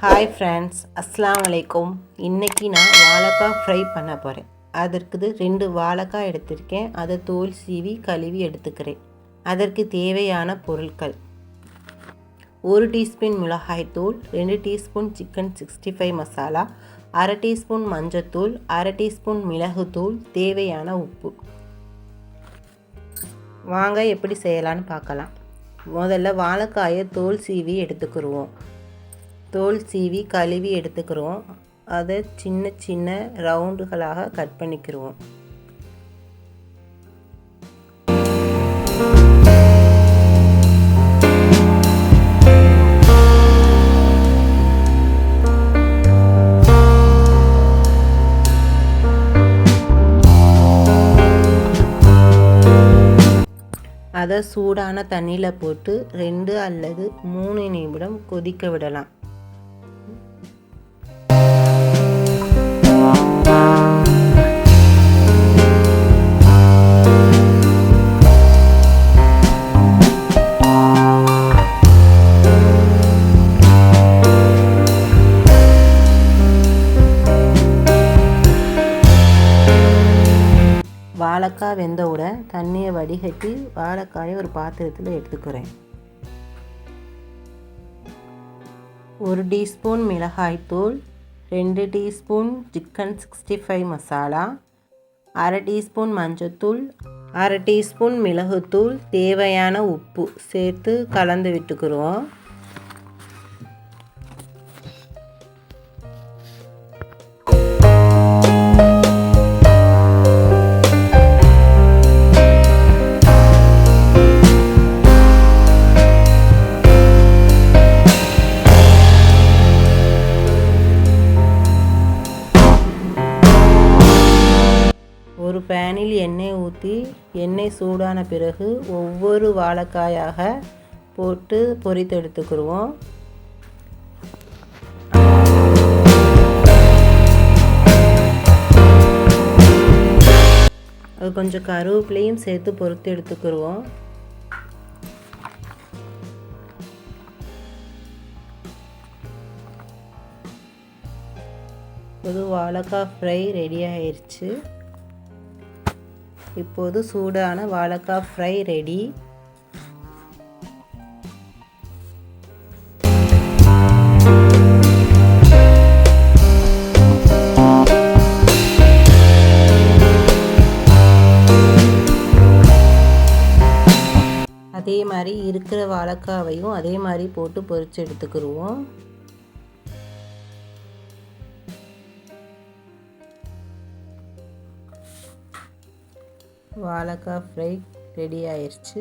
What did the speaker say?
Hi friends, அஸ்ஸலாமு அலைக்கும். இன்றைக்கி நான் வாழைக்காய் ஃப்ரை பண்ண போகிறேன். அதற்கு 2 வாழைக்காய் எடுத்திருக்கேன். அதை தோல் சீவி கழுவி எடுத்துக்கிறேன். அதற்கு தேவையான பொருட்கள்: 1 டீஸ்பூன் மிளகாய்த்தூள், 2 டீஸ்பூன் சிக்கன் 65 மசாலா, அரை டீஸ்பூன் மஞ்சத்தூள், அரை டீஸ்பூன் மிளகுத்தூள், தேவையான உப்பு. வாங்க எப்படி செய்யலான்னு பார்க்கலாம். முதல்ல வாழைக்காயை தோல் சீவி எடுத்துக்கிடுவோம். தோல் சீவி கழுவி எடுத்துக்கிறோம். அதை சின்ன சின்ன ரவுண்டுகளாக கட் பண்ணிக்கிடுவோம். அதை சூடான தண்ணியில் போட்டு 2 அல்லது 3 நிமிடம் கொதிக்க விடலாம். வாழைக்காய் வெந்தவுடன் தண்ணியை வடிகட்டி வாழைக்காயை ஒரு பாத்திரத்தில் எடுத்துக்கிறேன். 1 டீஸ்பூன் மிளகாய்த்தூள், 2 டீஸ்பூன் சிக்கன் 65 மசாலா, அரை டீஸ்பூன் மஞ்சத்தூள், அரை டீஸ்பூன் மிளகுத்தூள், தேவையான உப்பு சேர்த்து கலந்து விட்டுக்கிறோம். ஒரு பேனில் எண்ணெய் ஊற்றி எண்ணெய் சூடான பிறகு ஒவ்வொரு வாழைக்காயாக போட்டு பொரித்து எடுத்துக்கிடுவோம். அது கொஞ்சம் கருவேப்பிலையும் சேர்த்து பொரித்து எடுத்துக்கிடுவோம். இப்போது வாழைக்காய் ஃப்ரை ரெடி ஆயிடுச்சு. இப்போது சூடான வாழைக்காய் ஃப்ரை ரெடி. அதே மாதிரி இருக்கிற வாழைக்காவையும் அதே மாதிரி போட்டு பொரிச்சு எடுத்துக்கிடுவோம். வாழைக்காய் ஃப்ரை ரெடி ஆயிடுச்சு.